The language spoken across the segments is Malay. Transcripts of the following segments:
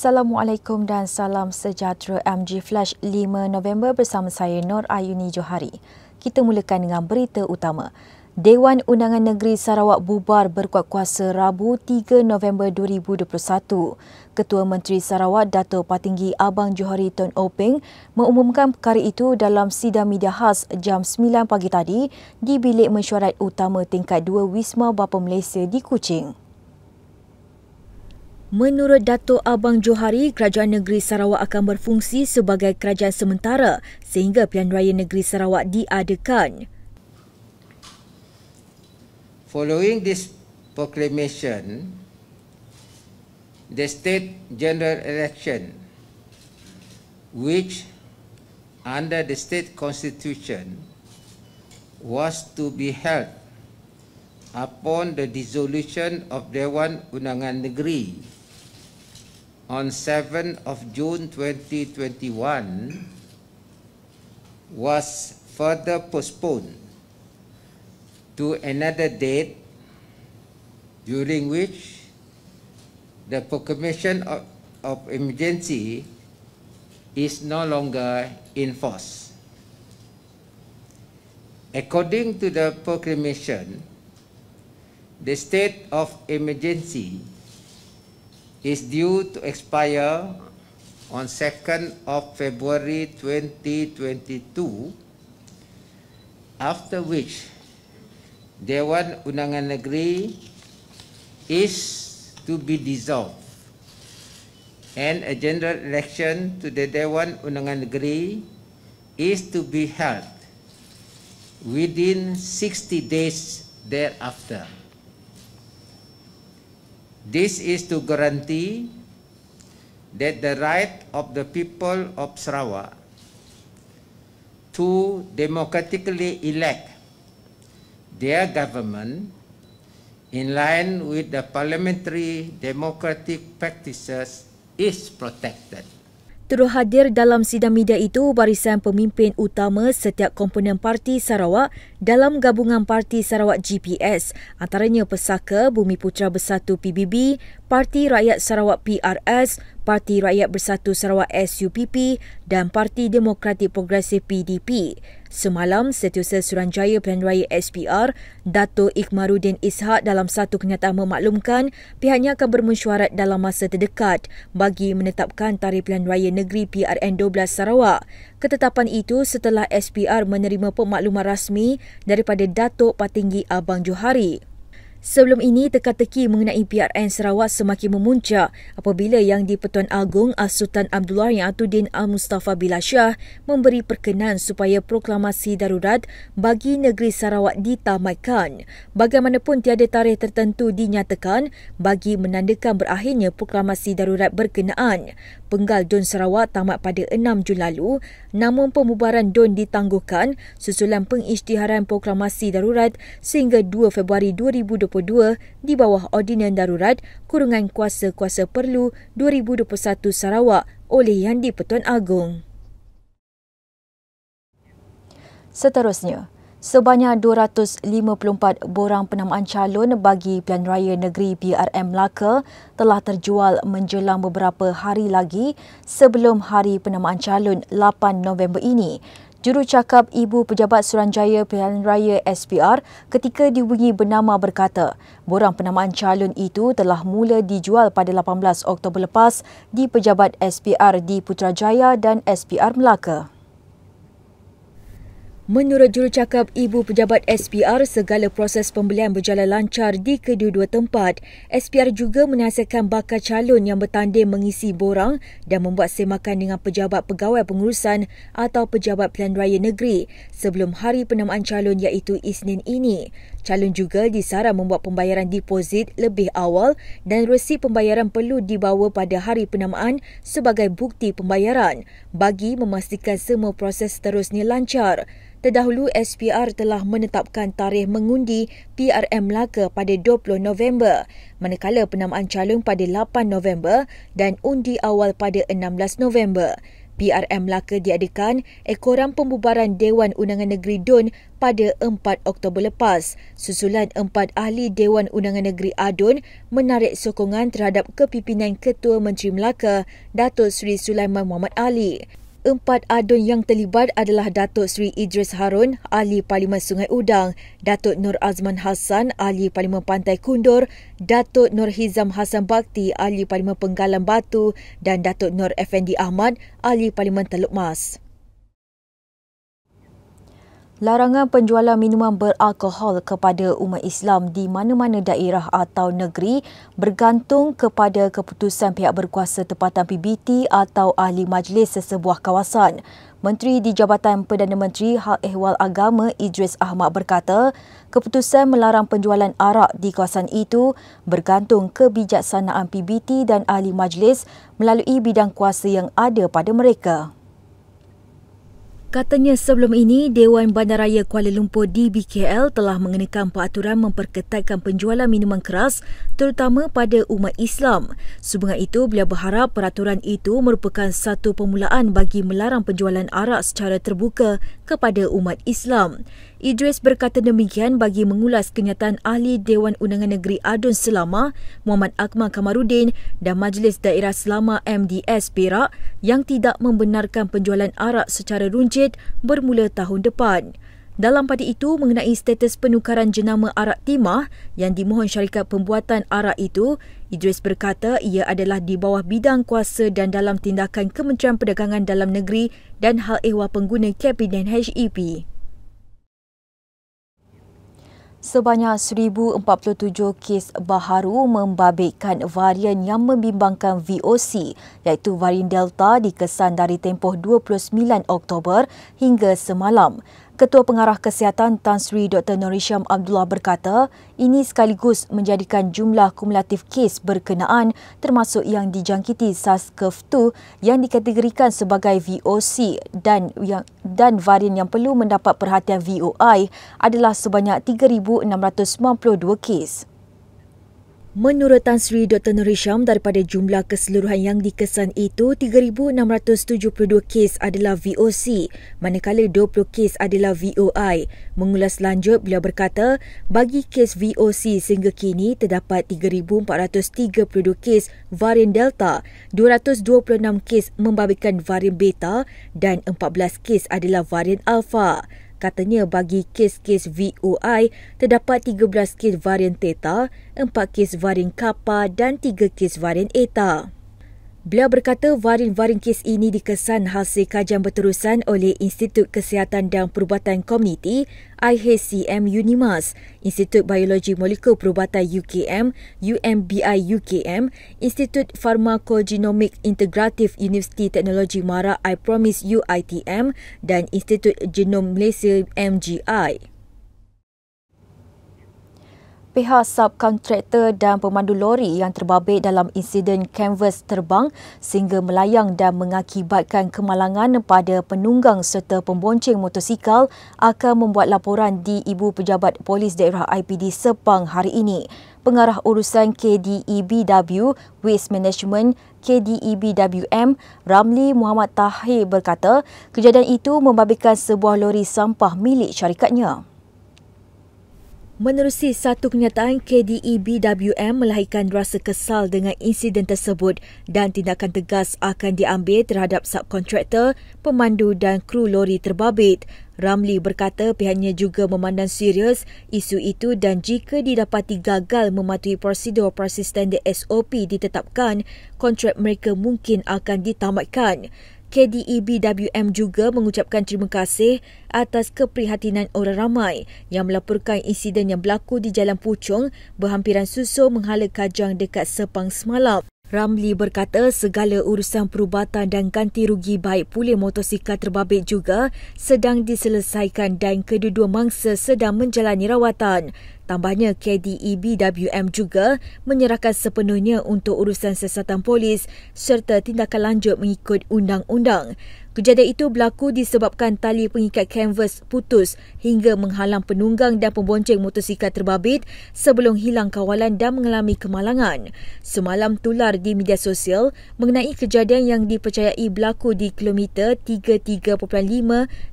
Assalamualaikum dan salam sejahtera MG Flash 5 November bersama saya Nur Ayuni Johari. Kita mulakan dengan berita utama. Dewan Undangan Negeri Sarawak bubar berkuat kuasa Rabu 3 November 2021. Ketua Menteri Sarawak Dato' Patinggi Abang Johari Tun Openg mengumumkan perkara itu dalam sidang media khas jam 9 pagi tadi di Bilik Mesyuarat Utama tingkat 2 Wisma Bapa Malaysia di Kuching. Menurut Dato' Abang Johari, Kerajaan Negeri Sarawak akan berfungsi sebagai kerajaan sementara sehingga Pilihan Raya Negeri Sarawak diadakan. Following this proclamation, the State General Election, which under the State Constitution was to be held upon the dissolution of Dewan Undangan Negeri on 7 of June 2021 was further postponed to another date during which the proclamation of emergency is no longer in force. According to the proclamation, the state of emergency is due to expire on 2nd of February 2022, after which Dewan Undangan Negeri is to be dissolved and a general election to the Dewan Undangan Negeri is to be held within 60 days thereafter. This is to guarantee that the right of the people of Sarawak to democratically elect their government in line with the parliamentary democratic practices is protected. Turut hadir dalam sidang media itu barisan pemimpin utama setiap komponen Parti Sarawak dalam gabungan Parti Sarawak GPS, antaranya Pesaka Bumi Putera Bersatu PBB, Parti Rakyat Sarawak PRS, Parti Rakyat Bersatu Sarawak SUPP dan Parti Demokratik Progresif PDP. Semalam, Setiausaha Suruhanjaya Pilihan Raya SPR, Dato' Ikhmaruddin Ishak dalam satu kenyataan memaklumkan pihaknya akan bermesyuarat dalam masa terdekat bagi menetapkan tarikh Pilihan Raya Negeri PRN 12 Sarawak. Ketetapan itu setelah SPR menerima pemakluman rasmi daripada Dato' Patinggi Abang Johari. Sebelum ini, teka-teki mengenai PRN Sarawak semakin memuncak apabila Yang di-Pertuan Agong As-Sultan Abdullah Ya'atuddin Al-Mustafa Billah Shah memberi perkenan supaya proklamasi darurat bagi negeri Sarawak ditamatkan. Bagaimanapun tiada tarikh tertentu dinyatakan bagi menandakan berakhirnya proklamasi darurat berkenaan. Penggal DUN Sarawak tamat pada 6 Jun lalu, namun pembubaran DUN ditangguhkan susulan pengisytiharan proklamasi darurat sehingga 2 Februari 2022 di bawah Ordinan Darurat Kurungan Kuasa-Kuasa Perlu 2021 Sarawak oleh Yang di-Pertuan Agong. Seterusnya, sebanyak 254 borang penamaan calon bagi Pilihan Raya Negeri PRN Melaka telah terjual menjelang beberapa hari lagi sebelum hari penamaan calon 8 November ini. Jurucakap Ibu Pejabat Suruhanjaya Pilihan Raya SPR ketika dihubungi bernama berkata, borang penamaan calon itu telah mula dijual pada 18 Oktober lepas di Pejabat SPR di Putrajaya dan SPR Melaka. Menurut jurucakap Ibu Pejabat SPR, segala proses pembelian berjalan lancar di kedua-dua tempat. SPR juga menasihatkan bakal calon yang bertanding mengisi borang dan membuat semakan dengan pejabat pegawai pengurusan atau pejabat pilihan raya negeri sebelum hari penamaan calon iaitu Isnin ini. Calon juga disaran membuat pembayaran deposit lebih awal dan resi pembayaran perlu dibawa pada hari penamaan sebagai bukti pembayaran bagi memastikan semua proses seterusnya lancar. Terdahulu, SPR telah menetapkan tarikh mengundi PRN Melaka pada 20 November, manakala penamaan calon pada 8 November dan undi awal pada 16 November. PRM Melaka diadakan ekoran pembubaran Dewan Undangan Negeri DUN pada 4 Oktober lepas. Susulan 4 ahli Dewan Undangan Negeri ADUN menarik sokongan terhadap kepimpinan Ketua Menteri Melaka, Datuk Seri Sulaiman Muhammad Ali. 4 ADUN yang terlibat adalah Datuk Seri Idris Harun, Ahli Parlimen Sungai Udang, Datuk Nur Azman Hassan, Ahli Parlimen Pantai Kundur, Datuk Nur Hizam Hassan Bakti, Ahli Parlimen Penggalan Batu dan Datuk Nur Effendi Ahmad, Ahli Parlimen Teluk Mas. Larangan penjualan minuman beralkohol kepada umat Islam di mana-mana daerah atau negeri bergantung kepada keputusan pihak berkuasa tempatan PBT atau ahli majlis sesebuah kawasan. Menteri di Jabatan Perdana Menteri Hal Ehwal Agama Idris Ahmad berkata, keputusan melarang penjualan arak di kawasan itu bergantung kebijaksanaan PBT dan ahli majlis melalui bidang kuasa yang ada pada mereka. Katanya sebelum ini, Dewan Bandaraya Kuala Lumpur DBKL telah mengenakan peraturan memperketatkan penjualan minuman keras terutama pada umat Islam. Sehubungan itu, beliau berharap peraturan itu merupakan satu permulaan bagi melarang penjualan arak secara terbuka kepada umat Islam. Idris berkata demikian bagi mengulas kenyataan ahli Dewan Undangan Negeri ADUN Selama, Muhammad Akmal Kamarudin dan Majlis Daerah Selama MDS Perak yang tidak membenarkan penjualan arak secara runcit bermula tahun depan. Dalam pada itu, mengenai status penukaran jenama arak timah yang dimohon syarikat pembuatan arak itu, Idris berkata ia adalah di bawah bidang kuasa dan dalam tindakan Kementerian Perdagangan Dalam Negeri dan Hal Ehwal Pengguna Kabinet HEP. Sebanyak 1,047 kes baharu membabitkan varian yang membimbangkan VOC iaitu varian Delta dikesan dari tempoh 29 Oktober hingga semalam. Ketua Pengarah Kesihatan Tan Sri Dr. Nur Hisham Abdullah berkata, ini sekaligus menjadikan jumlah kumulatif kes berkenaan termasuk yang dijangkiti SARS-CoV-2 yang dikategorikan sebagai VOC dan varian yang perlu mendapat perhatian VOI adalah sebanyak 3,692 kes. Menurut Tan Sri Dr. Nur Hisham, daripada jumlah keseluruhan yang dikesan itu, 3,672 kes adalah VOC, manakala 20 kes adalah VOI. Mengulas lanjut, beliau berkata, bagi kes VOC sehingga kini terdapat 3,432 kes varian Delta, 226 kes membabitkan varian Beta dan 14 kes adalah varian Alpha. Katanya bagi kes-kes VOI, terdapat 13 kes varian Theta, 4 kes varian Kappa dan 3 kes varian Eta. Beliau berkata varian-varian kes ini dikesan hasil kajian berterusan oleh Institut Kesihatan dan Perubatan Komuniti IHCM UNIMAS, Institut Biologi Molekul Perubatan UKM UMBI UKM, Institut Farmakogenomik Integratif Universiti Teknologi Mara iPromise UITM dan Institut Genom Malaysia MGI. Pihak subkontraktor dan pemandu lori yang terbabit dalam insiden kanvas terbang sehingga melayang dan mengakibatkan kemalangan pada penunggang serta pembonceng motosikal akan membuat laporan di Ibu Pejabat Polis Daerah IPD Sepang hari ini. Pengarah urusan KDEBW Waste Management KDEBWM Ramli Muhammad Tahir berkata kejadian itu membabitkan sebuah lori sampah milik syarikatnya. Menerusi satu kenyataan, KDEBWM melahirkan rasa kesal dengan insiden tersebut dan tindakan tegas akan diambil terhadap subkontraktor, pemandu dan kru lori terbabit. Ramli berkata pihaknya juga memandang serius isu itu dan jika didapati gagal mematuhi prosedur standard SOP ditetapkan, kontrak mereka mungkin akan ditamatkan. KDEBWM juga mengucapkan terima kasih atas keprihatinan orang ramai yang melaporkan insiden yang berlaku di Jalan Puchong berhampiran susul menghala Kajang dekat Sepang semalam. Ramli berkata segala urusan perubatan dan ganti rugi baik pulih motosikal terbabit juga sedang diselesaikan dan kedua-dua mangsa sedang menjalani rawatan. Tambahnya, KDEBWM juga menyerahkan sepenuhnya untuk urusan siasatan polis serta tindakan lanjut mengikut undang-undang. Kejadian itu berlaku disebabkan tali pengikat kanvas putus hingga menghalang penunggang dan pembonceng motosikal terbabit sebelum hilang kawalan dan mengalami kemalangan. Semalam tular di media sosial mengenai kejadian yang dipercayai berlaku di kilometer 33.5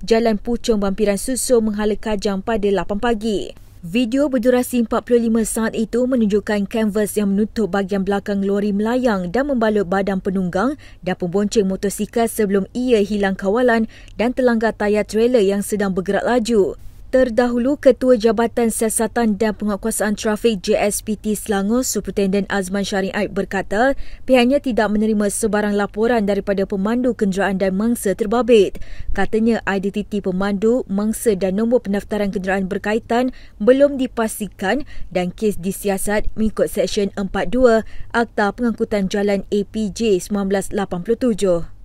Jalan Puchong Bampiran Susu Menghala Kajang pada 8 pagi. Video berdurasi 45 saat itu menunjukkan kanvas yang menutup bahagian belakang lori melayang dan membalut badan penunggang dan pembonceng motosikal sebelum ia hilang kawalan dan terlanggar tayar trailer yang sedang bergerak laju. Terdahulu, Ketua Jabatan Siasatan dan Penguatkuasaan Trafik JSPT Selangor, Superintendent Azman Syariat berkata pihaknya tidak menerima sebarang laporan daripada pemandu kenderaan dan mangsa terbabit. Katanya identiti pemandu, mangsa dan nombor pendaftaran kenderaan berkaitan belum dipastikan dan kes disiasat mengikut Seksyen 42 Akta Pengangkutan Jalan APJ 1987.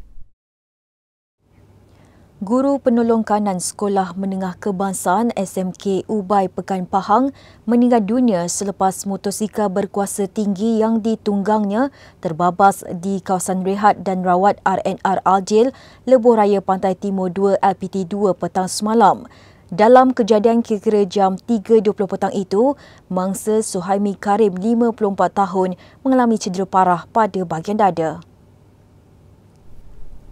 Guru penolong kanan Sekolah Menengah Kebangsaan SMK Ubay Pekan Pahang meninggal dunia selepas motosikal berkuasa tinggi yang ditunggangnya terbabas di kawasan rehat dan rawat RNR Aljil, Lebuh Raya Pantai Timur 2 LPT2 petang semalam. Dalam kejadian kira-kira jam 3.20 petang itu, mangsa Suhaimi Karim 54 tahun mengalami cedera parah pada bahagian dada.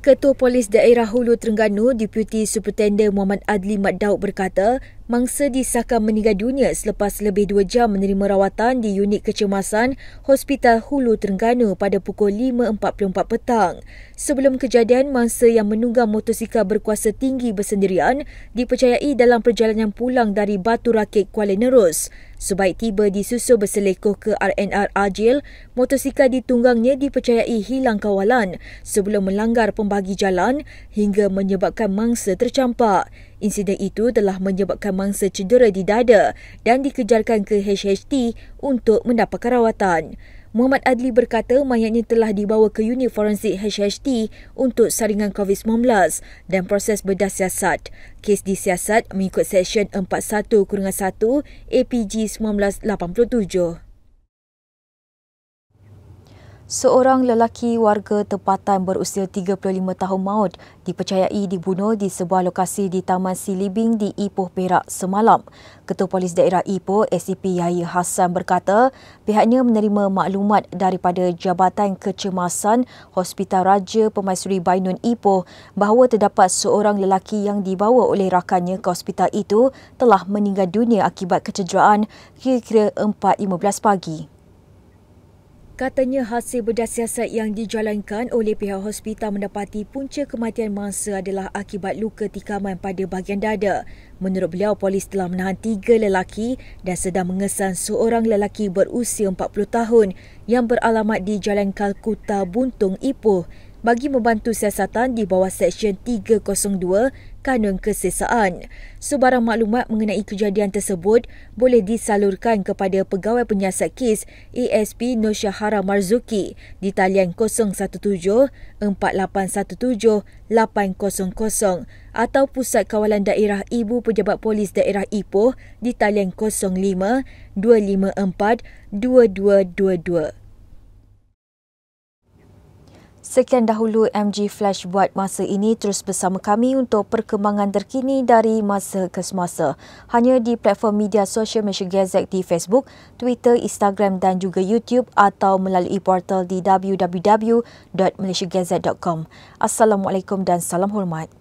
Ketua Polis Daerah Hulu Terengganu, Deputi Superintendent Muhammad Adli Mat Daud berkata, mangsa disahkan meninggal dunia selepas lebih 2 jam menerima rawatan di unit kecemasan Hospital Hulu Terengganu pada pukul 5.44 petang. Sebelum kejadian, mangsa yang menunggang motosikal berkuasa tinggi bersendirian dipercayai dalam perjalanan pulang dari Batu Rakit, Kuala Nerus. Sebaik tiba di Susu berselekoh ke RNR Aljil, motosikal ditunggangnya dipercayai hilang kawalan sebelum melanggar pembagi jalan hingga menyebabkan mangsa tercampak. Insiden itu telah menyebabkan mangsa cedera di dada dan dikejarkan ke HHT untuk mendapatkan rawatan. Muhammad Adli berkata mayatnya telah dibawa ke unit forensik HHT untuk saringan COVID-19 dan proses bedah siasat. Kes disiasat mengikut Seksyen 41-1 APG 1987. Seorang lelaki warga tempatan berusia 35 tahun maut dipercayai dibunuh di sebuah lokasi di Taman Silibing di Ipoh, Perak semalam. Ketua Polis Daerah Ipoh, SCP Yahya Hassan berkata pihaknya menerima maklumat daripada Jabatan Kecemasan Hospital Raja Pemaisuri Bainun Ipoh bahawa terdapat seorang lelaki yang dibawa oleh rakannya ke hospital itu telah meninggal dunia akibat kecederaan kira-kira 4.15 pagi. Katanya hasil bedah siasat yang dijalankan oleh pihak hospital mendapati punca kematian mangsa adalah akibat luka tikaman pada bahagian dada. Menurut beliau, polis telah menahan 3 lelaki dan sedang mengesan seorang lelaki berusia 40 tahun yang beralamat di Jalan Kalkuta, Buntung, Ipoh bagi membantu siasatan di bawah Seksyen 302 Kanun Kesesaan. Sebarang maklumat mengenai kejadian tersebut boleh disalurkan kepada Pegawai Penyiasat Kes ASP Nur Syahara Marzuki di talian 017-4817-800 atau Pusat Kawalan Daerah Ibu Pejabat Polis Daerah Ipoh di talian 05-254-2222. Sekian dahulu MG Flash buat masa ini. Terus bersama kami untuk perkembangan terkini dari masa ke semasa. Hanya di platform media sosial Malaysia Gazette di Facebook, Twitter, Instagram dan juga YouTube atau melalui portal di www.malaysiagazette.com. Assalamualaikum dan salam hormat.